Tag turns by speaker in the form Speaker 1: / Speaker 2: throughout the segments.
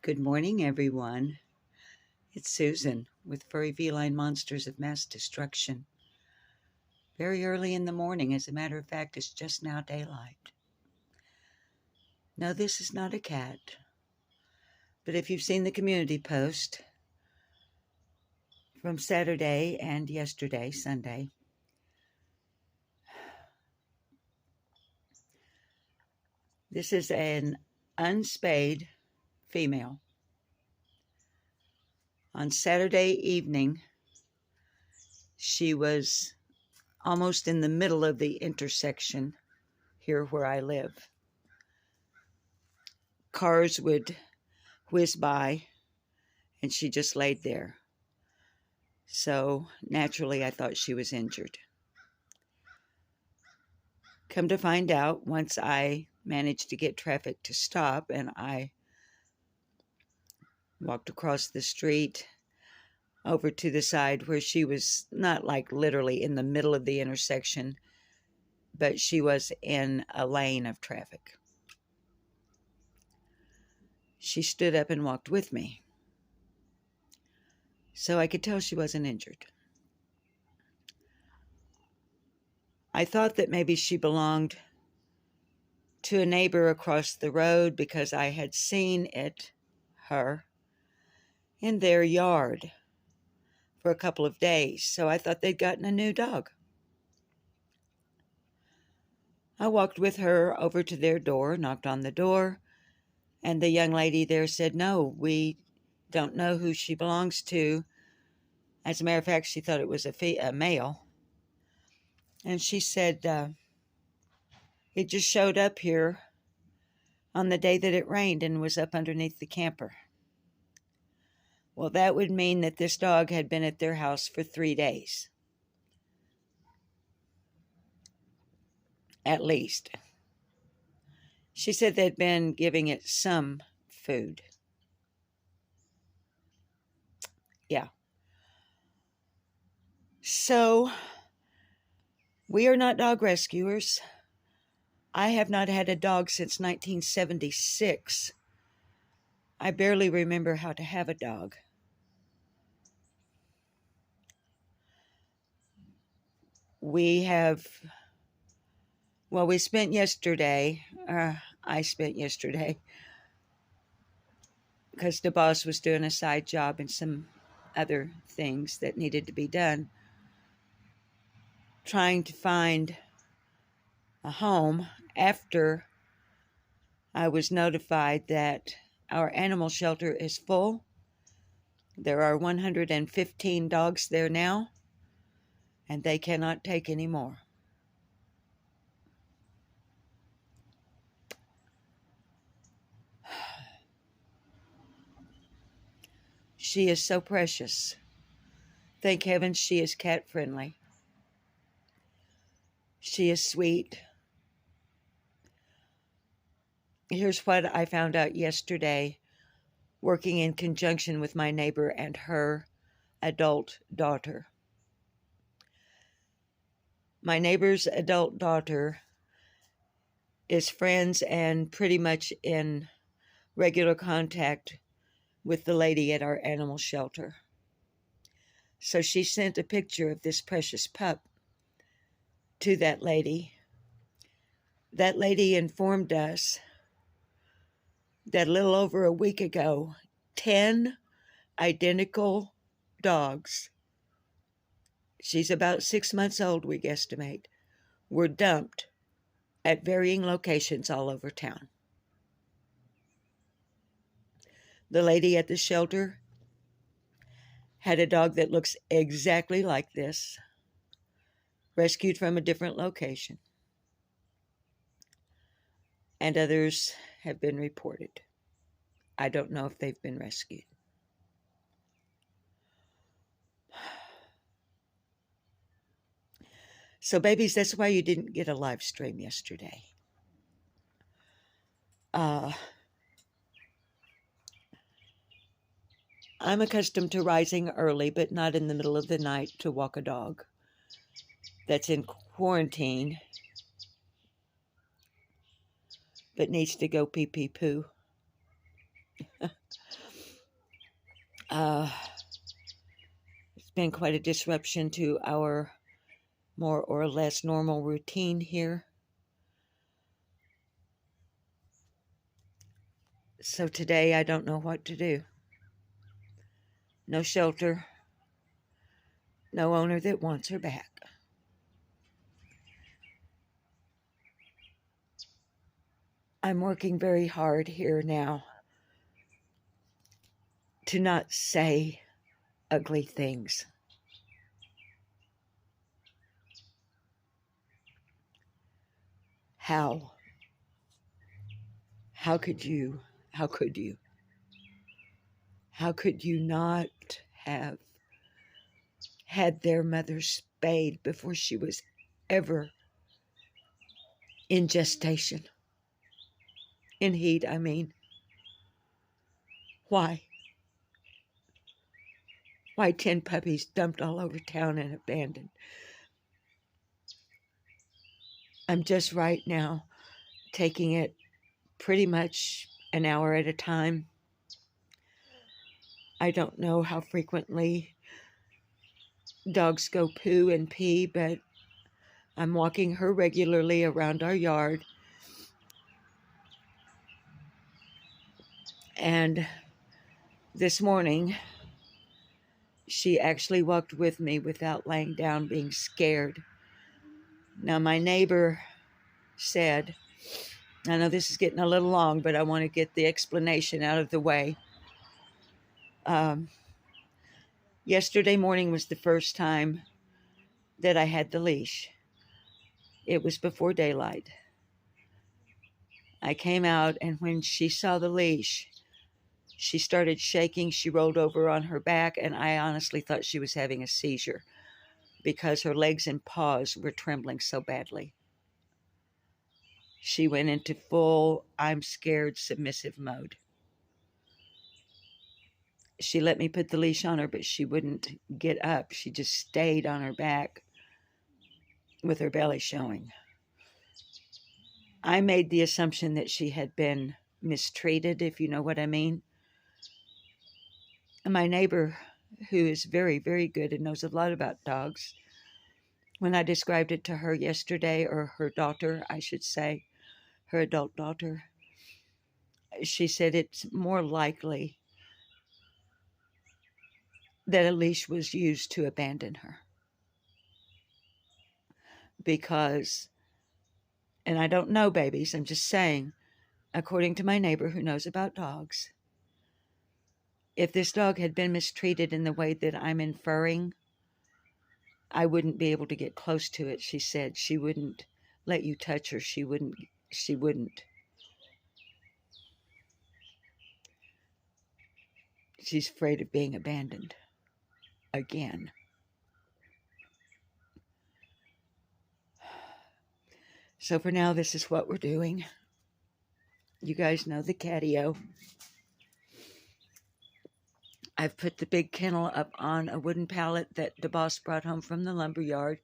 Speaker 1: Good morning, everyone. It's Susan with Furry Feline Monsters of Mass Destruction. Very early in the morning, as a matter of fact, it's just now daylight. No, this is not a cat. But if you've seen the community post from Saturday and yesterday, Sunday, this is an unspayed female. On Saturday evening, she was almost in the middle of the intersection here where I live. Cars would whiz by, and she just laid there. So naturally, I thought she was injured. Come to find out, once I managed to get traffic to stop and I walked across the street over to the side where she was not like literally in the middle of the intersection, but she was in a lane of traffic. She stood up and walked with me, so I could tell she wasn't injured. I thought that maybe she belonged to a neighbor across the road because I had seen her, in their yard for a couple of days, so I thought they'd gotten a new dog. I walked with her over to their door, knocked on the door, and the young lady there said, "No, we don't know who she belongs to." As a matter of fact, she thought it was a male. And she said, it just showed up here on the day that it rained and was up underneath the camper. Well, that would mean that this dog had been at their house for 3 days. At least. She said they'd been giving it some food. Yeah. So, we are not dog rescuers. I have not had a dog since 1976. I barely remember how to have a dog. We spent yesterday, I spent yesterday, because the boss was doing a side job and some other things that needed to be done, trying to find a home after I was notified that our animal shelter is full. There are 115 dogs there now, and they cannot take any more. She is so precious. Thank heaven she is cat friendly. She is sweet. Here's what I found out yesterday, working in conjunction with my neighbor and her adult daughter. My neighbor's adult daughter is friends and pretty much in regular contact with the lady at our animal shelter. So she sent a picture of this precious pup to that lady. That lady informed us that a little over a week ago, 10 identical dogs, she's about 6 months old, we guesstimate, were dumped at varying locations all over town. The lady at the shelter had a dog that looks exactly like this, rescued from a different location, and others have been reported. I don't know if they've been rescued. So, babies, that's why you didn't get a live stream yesterday. I'm accustomed to rising early, but not in the middle of the night, to walk a dog that's in quarantine but needs to go pee-pee-poo. Uh, it's been quite a disruption to our more or less normal routine here. So today I don't know what to do. No shelter, no owner that wants her back. I'm working very hard here now to not say ugly things. How? How could you? How could you? How could you not have had their mother spayed before she was ever in gestation? In heat, I mean. Why? Why 10 puppies dumped all over town and abandoned? I'm just right now taking it pretty much an hour at a time. I don't know how frequently dogs go poo and pee, but I'm walking her regularly around our yard. And this morning, she actually walked with me without laying down, being scared. Now, my neighbor said, I know this is getting a little long, but I want to get the explanation out of the way. Yesterday morning was the first time that I had the leash. It was before daylight. I came out, and when she saw the leash, she started shaking. She rolled over on her back, and I honestly thought she was having a seizure because her legs and paws were trembling so badly. She went into full, I'm scared, submissive mode. She let me put the leash on her, but she wouldn't get up. She just stayed on her back with her belly showing. I made the assumption that she had been mistreated, if you know what I mean. And my neighbor, who is very, very good and knows a lot about dogs, when I described it to her yesterday, or her daughter, I should say, her adult daughter, she said it's more likely that a leash was used to abandon her. Because, and I don't know babies, I'm just saying, according to my neighbor who knows about dogs, if this dog had been mistreated in the way that I'm inferring, I wouldn't be able to get close to it. She said she wouldn't let you touch her. She wouldn't. She's afraid of being abandoned again. So for now, this is what we're doing. You guys know the catio. I've put the big kennel up on a wooden pallet that DeBoss brought home from the lumber yard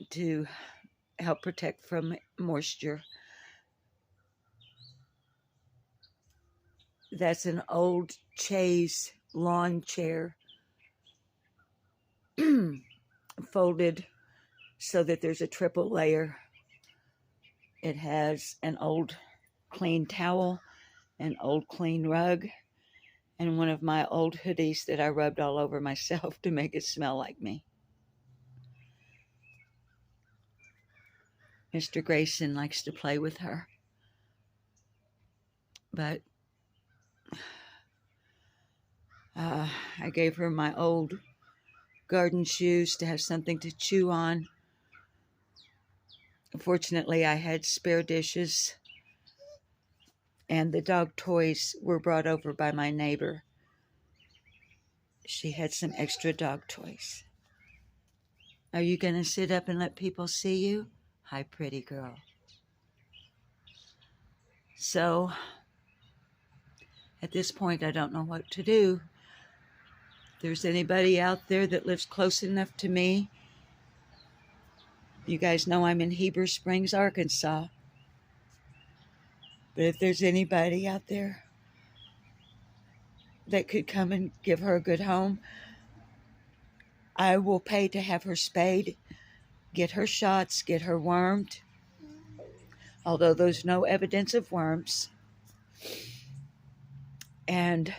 Speaker 1: to help protect from moisture. That's an old chaise lawn chair folded so that there's a triple layer. It has an old clean towel, an old clean rug, and one of my old hoodies that I rubbed all over myself to make it smell like me. Mr. Grayson likes to play with her, but I gave her my old garden shoes to have something to chew on. Fortunately, I had spare dishes, and the dog toys were brought over by my neighbor. She had some extra dog toys. Are you going to sit up and let people see you? Hi, pretty girl. So, at this point, I don't know what to do. If there's anybody out there that lives close enough to me, you guys know I'm in Heber Springs, Arkansas. But if there's anybody out there that could come and give her a good home. I will pay to have her spayed, get her shots, get her wormed, although there's no evidence of worms. And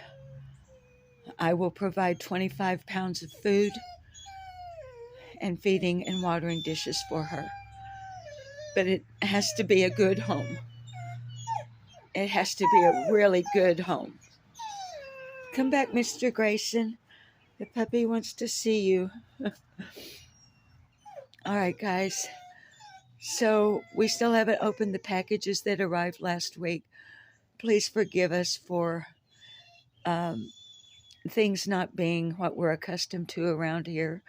Speaker 1: I will provide 25 pounds of food and feeding and watering dishes for her. But it has to be a good home. It has to be a really good home. Come back, Mr. Grayson. The puppy wants to see you. All right, guys. So we still haven't opened the packages that arrived last week. Please forgive us for things not being what we're accustomed to around here.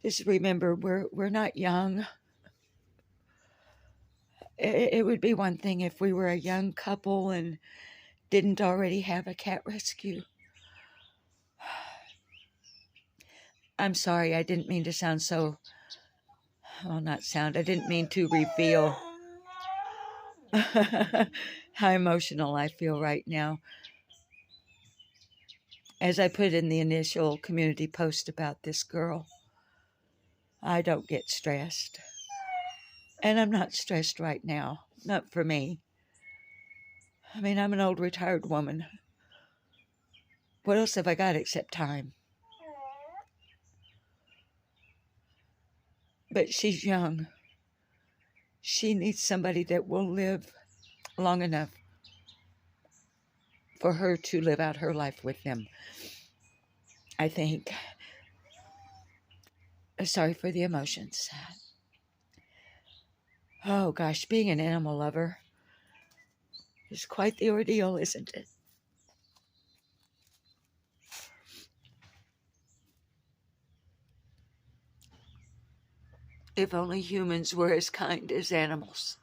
Speaker 1: Just remember, we're not young. It would be one thing if we were a young couple and didn't already have a cat rescue. I'm sorry, I didn't mean to sound so... Well, not sound. I didn't mean to reveal how emotional I feel right now. As I put in the initial community post about this girl, I don't get stressed. And I'm not stressed right now. Not for me. I mean, I'm an old retired woman. What else have I got except time? But she's young. She needs somebody that will live long enough for her to live out her life with them. I think. Sorry for the emotions. Oh gosh, being an animal lover is quite the ordeal, isn't it? If only humans were as kind as animals.